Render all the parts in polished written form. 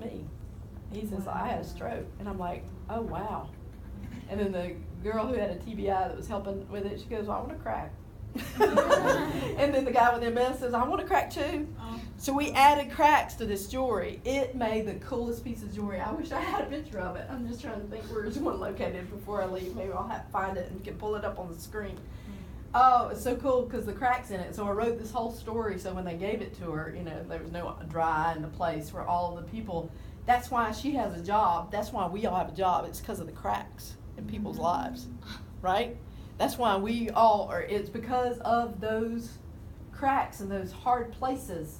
me. He says, I had a stroke. And I'm like, oh, wow. And then the girl who had a TBI that was helping with it, she goes, well, I want to crack. And then the guy with MS says, I want to crack too. So we added cracks to this jewelry. It made the coolest piece of jewelry. I wish I had a picture of it. I'm just trying to think where's one located before I leave. Maybe I'll have to find it and can pull it up on the screen. Oh, it's so cool because the cracks in it. So I wrote this whole story so when they gave it to her, you know, there was no dry in the place where all of the people, that's why she has a job. That's why we all have a job. It's because of the cracks in people's lives, right? That's why we all are, it's because of those cracks and those hard places.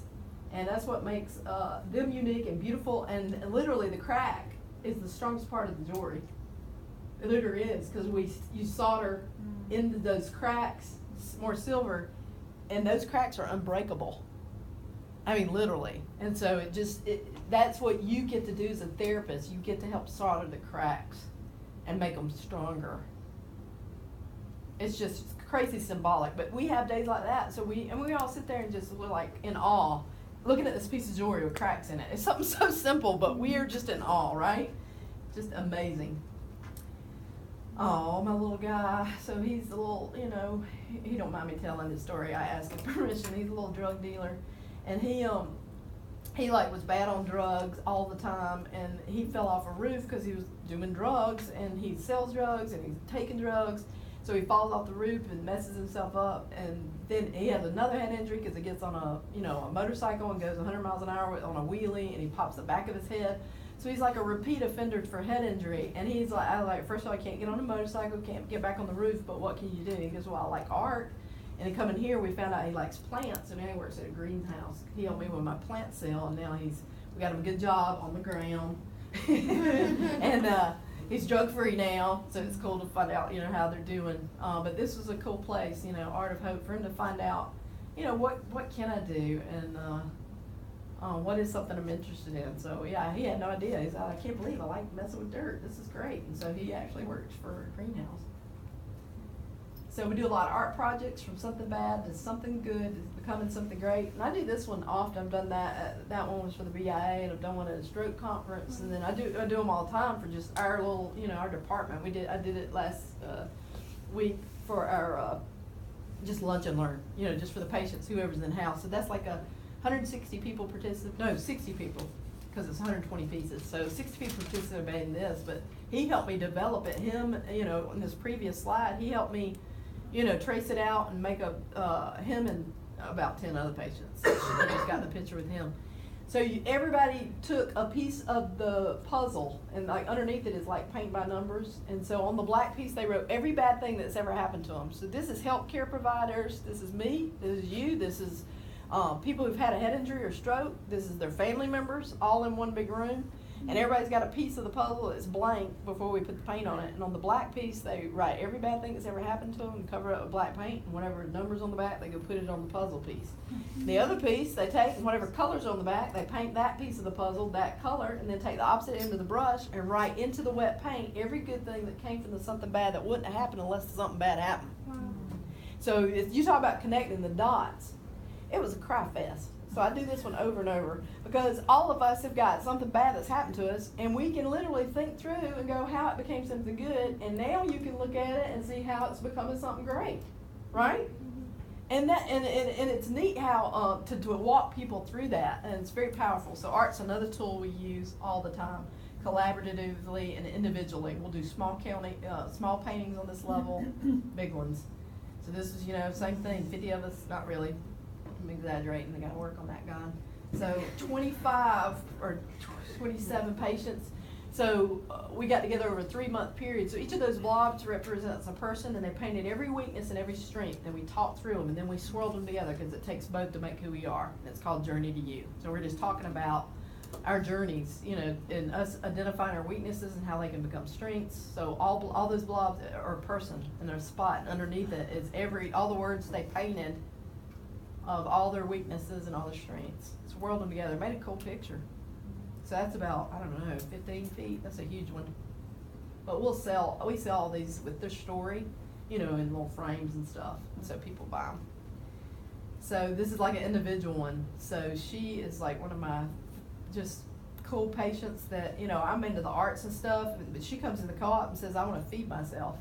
And that's what makes them unique and beautiful. And literally the crack is the strongest part of the jewelry. It literally is, because you solder into those cracks more silver, and those cracks are unbreakable. I mean, literally. And so that's what you get to do as a therapist. You get to help solder the cracks and make them stronger. It's just crazy symbolic. But we have days like that, so we all sit there and we're like in awe, looking at this piece of jewelry with cracks in it. It's something so simple, but we are just in awe, right? Just amazing. Oh, my little guy. So he's a little, you know, he don't mind me telling his story. I asked him permission. He's a little drug dealer. And he like was bad on drugs all the time, and he fell off a roof because he was doing drugs, and he sells drugs and he's taking drugs. So he falls off the roof and messes himself up, and then he has another head injury because he gets on a motorcycle and goes 100 miles an hour on a wheelie, and he pops the back of his head. So he's like a repeat offender for head injury, and he's like, first of all, I can't get on a motorcycle, can't get back on the roof, but what can you do? He goes, well, I like art. And coming here, we found out he likes plants, and now he works at a greenhouse. He helped me with my plant sale, and now we got him a good job on the ground. And he's drug-free now, so it's cool to find out, you know, how they're doing. But this was a cool place, you know, Art of Hope, for him to find out, you know, what can I do, and what is something I'm interested in. So, yeah, he had no idea. He's like, I can't believe I like messing with dirt. This is great. And so he actually works for a greenhouse. So we do a lot of art projects, from something bad to something good to becoming something great. And I do this one often. I've done that. That one was for the BIA, and I've done one at a stroke conference. And then I do them all the time for just our little, you know, our department. I did it last week for our just lunch and learn, you know, just for the patients, whoever's in house. So that's like 160 people participate. No, 60 people, because it's 120 pieces. So 60 people participate in this. But he helped me develop it. Him, you know, on this previous slide, he helped me, you know, trace it out and make him and about 10 other patients. I just got the picture with him. So everybody took a piece of the puzzle, and like underneath it is like paint by numbers. And so on the black piece, they wrote every bad thing that's ever happened to them. So this is healthcare providers. This is me. This is you. This is people who've had a head injury or stroke. This is their family members, all in one big room. And everybody's got a piece of the puzzle that's blank before we put the paint on it. And on the black piece, they write every bad thing that's ever happened to them and cover it with black paint. And whatever numbers on the back, they go put it on the puzzle piece. The other piece, they take, and whatever color's on the back, they paint that piece of the puzzle, that color, and then take the opposite end of the brush and write into the wet paint every good thing that came from something bad that wouldn't have happened unless something bad happened. Wow. So if you talk about connecting the dots, it was a cry fest. So I do this one over and over because all of us have got something bad that's happened to us, and we can literally think through and go how it became something good, and now you can look at it and see how it's becoming something great, right? Mm-hmm. And it's neat how to walk people through that, and it's very powerful. So art's another tool we use all the time, collaboratively and individually. We'll do small paintings on this level, big ones. So this is, you know, same thing, 50 of us, not really. I'm exaggerating, I got to work on that guy. So 25 or 27 patients. So we got together over a 3-month period. So each of those blobs represents a person, and they painted every weakness and every strength, and we talked through them, and then we swirled them together because it takes both to make who we are. And it's called Journey to You. So we're just talking about our journeys, you know, and us identifying our weaknesses and how they can become strengths. So all those blobs are a person, and there's a spot, and underneath it is all the words they painted of all their weaknesses and all their strengths. Swirled them together, made a cool picture. So that's about, I don't know, 15 feet. That's a huge one. But we sell all these with their story, you know, in little frames and stuff, and so people buy them. So this is like an individual one. So she is like one of my just cool patients that, you know, I'm into the arts and stuff, but she comes in the co-op and says, I want to feed myself.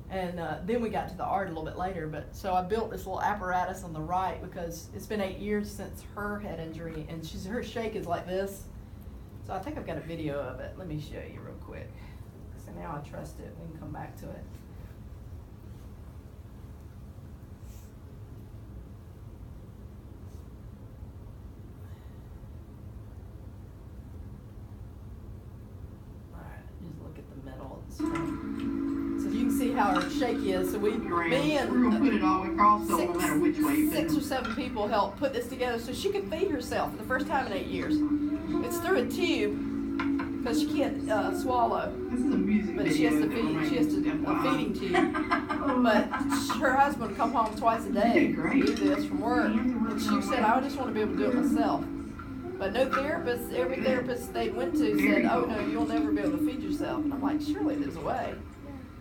And then we got to the art a little bit later, but so I built this little apparatus on the right because it's been 8 years since her head injury, and her shake is like this. So I think I've got a video of it. Let me show you real quick. So now I trust it. We can come back to it. All right, just look at the middle of the screen. So you can see how her shake is. So me and We're gonna put it all across, so no matter which way you put it. 6 or 7 people helped put this together so she could feed herself for the first time in 8 years. It's through a tube because she can't swallow. This is a music But she has to video feed. She has to a feeding tube. But her husband come home twice a day to do this from work, and she said, "I just want to be able to do it myself." But no therapist. Every therapist they went to said, "Oh no, you'll never be able to feed yourself." And I'm like, "Surely there's a way."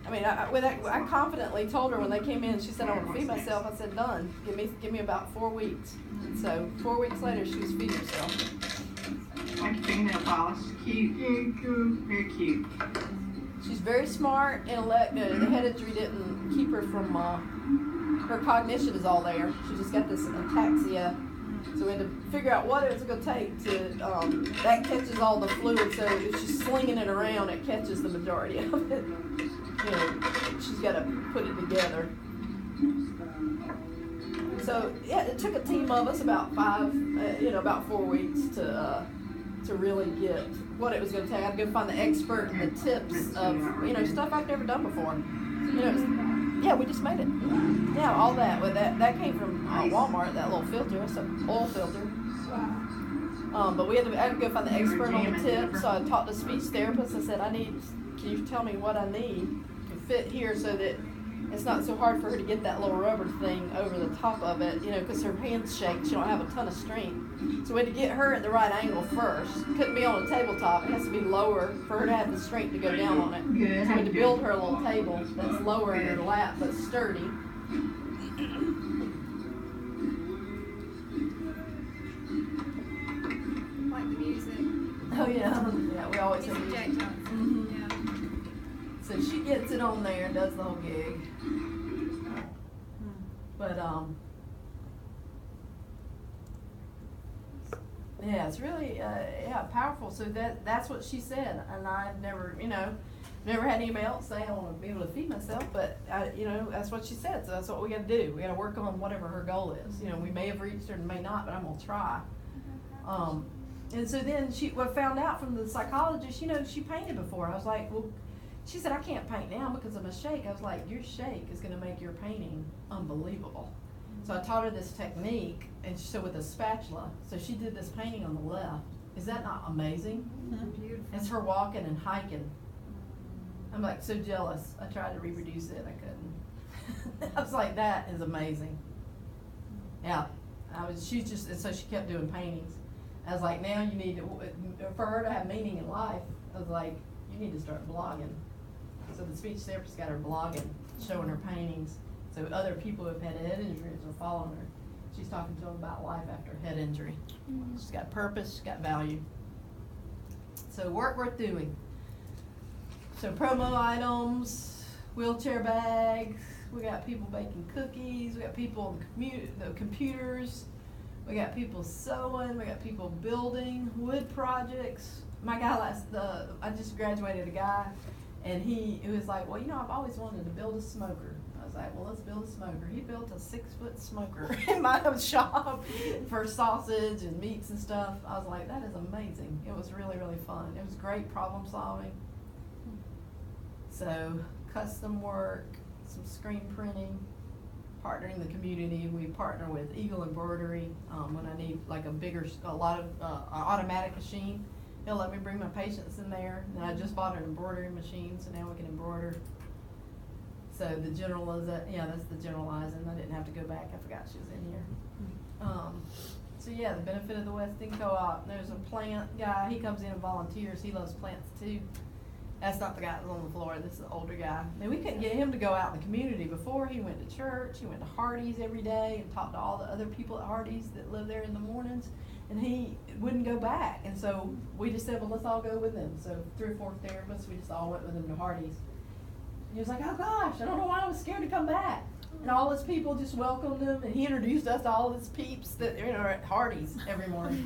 I mean, I confidently told her when they came in. She said, "I want to feed myself." I said, "Done. Give me about 4 weeks." And so 4 weeks later, she was feeding herself. Like your fingernail polish. Cute. Very cute. She's very smart, intellect. The head injury didn't keep her from, her cognition is all there. She just got this ataxia. So we had to figure out what it was going to take to, that catches all the fluid. So if she's slinging it around, it catches the majority of it. You know, she's got to put it together. So yeah, it took a team of us about 4 weeks to really get what it was going to take. I had to go find the expert and the tips of, you know, stuff I've never done before. You know, yeah, we just made it. Yeah, all that. Well, that came from Walmart, that little filter. It's an oil filter. But I had to go find the expert on the tips. So I talked to the speech therapist. I said, can you tell me what I need to fit here so that it's not so hard for her to get that little rubber thing over the top of it, you know, because her hands shake. She don't have a ton of strength. So we had to get her at the right angle first. Couldn't be on a tabletop. It has to be lower for her to have the strength to go down on it. So we had to build her a little table that's lower in her lap but sturdy. Like the music. Oh yeah, yeah. We always have Jack music. Johnson. Yeah. So she gets it on there and does the whole gig. But yeah, it's really powerful. So that's what she said, and I've never had anybody else say I want to be able to feed myself, but that's what she said. So that's what we got to do. We got to work on whatever her goal is. You know, we may have reached her and may not, but I'm gonna try. And so then she found out from the psychologist. You know, she painted before. I was like, well. She said, I can't paint now because of my shake. I was like, your shake is going to make your painting unbelievable. So I taught her this technique, and so with a spatula. So she did this painting on the left. Is that not amazing? Beautiful. It's her walking and hiking. I'm like so jealous. I tried to reproduce it. I couldn't. I was like, that is amazing. Yeah. She's just, and so she kept doing paintings. I was like, now you need to, for her to have meaning in life, I was like, you need to start blogging. So the speech therapist got her blogging, showing her paintings. So other people who have had head injuries are following her. She's talking to them about life after head injury. She's got purpose, she's got value. So work worth doing. So promo items, wheelchair bags, we got people baking cookies, we got people on the computers, we got people sewing, we got people building, wood projects. My guy I just graduated a guy, and he was like, well, I've always wanted to build a smoker. I was like, well, let's build a smoker. He built a 6-foot smoker in my shop for sausage and meats and stuff. I was like, that is amazing. It was really, really fun. It was great problem solving. So custom work, some screen printing, partnering the community. We partner with Eagle Embroidery when I need like a lot of automatic machine. He'll let me bring my patients in there. And I just bought an embroidery machine, so now we can embroider. So the that's the generalizing. I didn't have to go back. I forgot she was in here. So yeah, the benefit of the West End Co-op. There's a plant guy. He comes in and volunteers. He loves plants too. That's not the guy that's on the floor. This is the older guy. And we couldn't get him to go out in the community before. He went to church. He went to Hardee's every day and talked to all the other people at Hardee's that live there in the mornings. and he wouldn't go back. And so we just said, well, let's all go with him. So 3 or 4 therapists, we just all went with him to Hardee's. And he was like, oh gosh, I don't know why I was scared to come back. And all his people just welcomed him, and he introduced us to all his peeps that are at Hardee's every morning.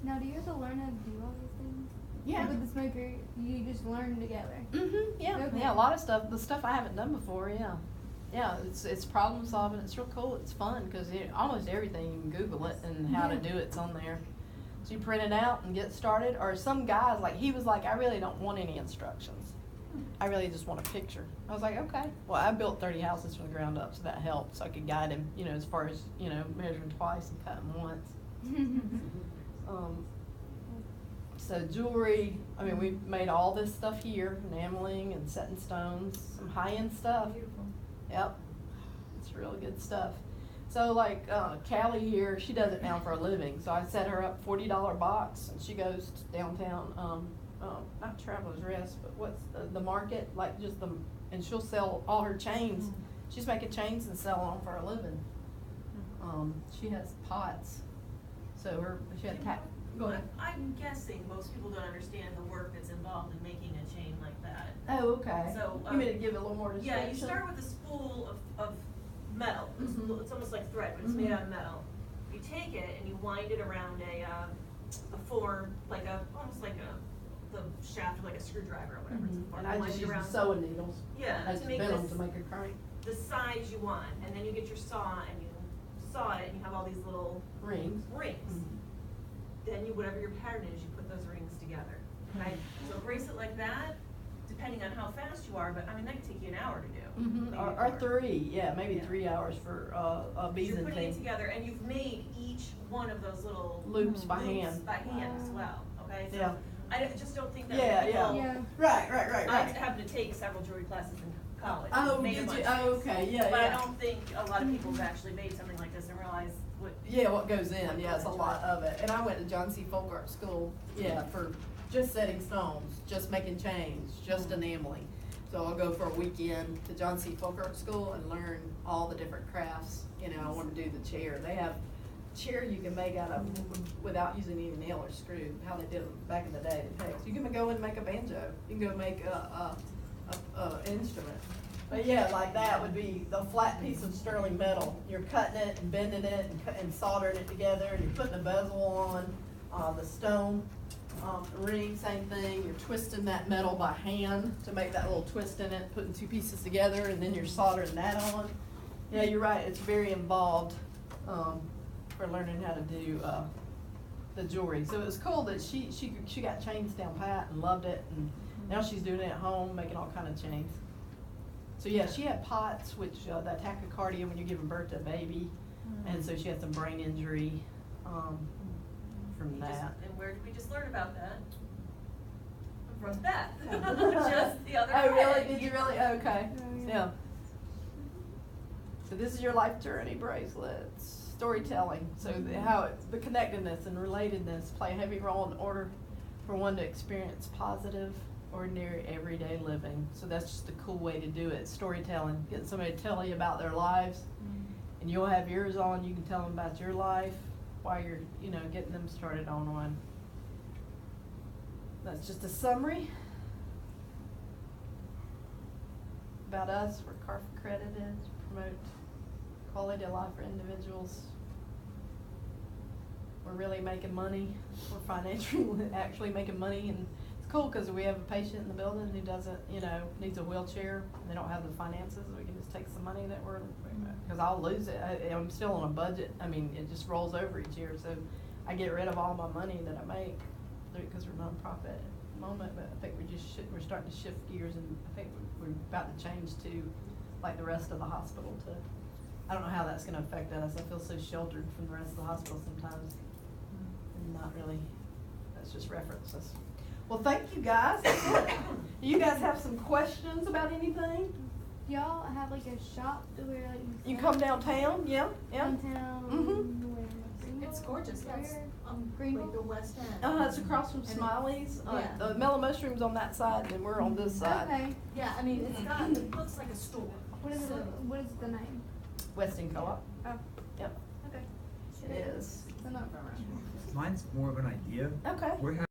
Now, do you have to learn how to do all these things? Yeah. Like with the smoker, you just learn together. Yeah, Okay. yeah, a lot of stuff, the stuff I haven't done before, yeah. Yeah, it's problem solving, it's real cool, it's fun, cause almost everything, you can Google it and how to do it's on there. So you print it out and get started, or some guys, like, he was like, I really don't want any instructions. I really just want a picture. I was like, okay. Well, I built 30 houses from the ground up, so that helped, so I could guide him, as far as, measuring twice and cutting once. So jewelry, I mean, we made all this stuff here, enameling and setting stones, some high-end stuff. Beautiful. Yep, it's really good stuff. So like Callie here, she does it now for a living. So I set her up $40 box, and she goes to downtown, not Travelers Rest, but what's the market, like and she'll sell all her chains. She's making chains and selling them for a living. She has pots, so she had go ahead. I'm guessing most people don't understand the work that's involved in making a chain like that. Oh, okay. So, you mean to give it a little more description? Yeah, you start with a spool of metal. Mhm. It's almost like thread, but it's made out of metal. You take it and you wind it around a form, like almost like the shaft of like a screwdriver or whatever. It's a form. And I You just wind use it the around sewing needles. Yeah, I just to make bend them this to make a crank. the size you want, and then you get your saw and you saw it, and you have all these little Rings. rings. Then whatever your pattern is, you put those rings together. Okay, so a bracelet like that, depending on how fast you are, but I mean that could take you an hour to do. maybe Or more. 3, yeah, maybe Yeah. 3 hours for a You're putting it Byzantine. together, and you've made each one of those little Loops by hand. by hand as well. Okay, so Yeah. I just don't think that Yeah, people. Yeah. Right. I happened to take several jewelry classes in college. Oh, made a did bunch you? of Oh, things. okay, yeah, But I yeah. don't think a lot of people have actually made something like this and realize what. Yeah, what goes in, What yeah, goes it's a into lot it. of it. And I went to John C. Folk Art School, yeah, for just setting stones, just making chains, just enameling. So I'll go for a weekend to John C. Folk Art School and learn all the different crafts. I want to do the chair. They have chair you can make out of without using any nail or screw, how they did them back in the day, the pegs. You can go in and make a banjo. You can go make a instrument. But yeah, like that would be the flat piece of sterling metal. You're cutting it and bending it and soldering it together, and you're putting a bezel on, the stone, ring, same thing. You're twisting that metal by hand to make that little twist in it, putting 2 pieces together, and then you're soldering that on. Yeah, you're right, it's very involved, for learning how to do, the jewelry. So it was cool that she got chains down pat and loved it, and now she's doing it at home, making all kind of chains. So yeah, she had POTS, which, that tachycardia when you're giving birth to a baby, and so she had some brain injury, from that. And where did we just learn about that? From Beth. Just the other Oh, day. really? Did you really? Okay. Oh, yeah. Yeah. So this is your life journey bracelets. Storytelling. So the connectedness and relatedness play a heavy role in order for one to experience positive, ordinary, everyday living. So that's just a cool way to do it. Storytelling. Get somebody to tell you about their lives, and you'll have yours on. You can tell them about your life while you're, getting them started on one. That's just a summary about us. We're CARF accredited to promote quality of life for individuals. We're really making money. We're financially actually making money, and it's cool because we have a patient in the building who doesn't, needs a wheelchair, and they don't have the finances. We can just take some money that because I'll lose it. I'm still on a budget. I mean, it just rolls over each year, so I get rid of all my money that I make because we're nonprofit at the moment. But I think we're starting to shift gears, and I think we're about to change to like the rest of the hospital to. I don't know how that's going to affect us. I feel so sheltered from the rest of the hospital sometimes. And not really, that's just references. Well, thank you guys. That's it. Do you guys have some questions about anything? Do y'all have like a shop to where like You come downtown, yeah. downtown? Mhm. Where? It's gorgeous. That's Greenville? like the West End. It's across from Smiley's. Yeah. The Mellow Mushroom's on that side, and we're on this side. Okay. Yeah, I mean, it looks like a store. What is So- it? What is the name? Weston Co-op. Oh. Yep, Okay. it is. They're not from around here. Mine's more of an idea. Okay. We're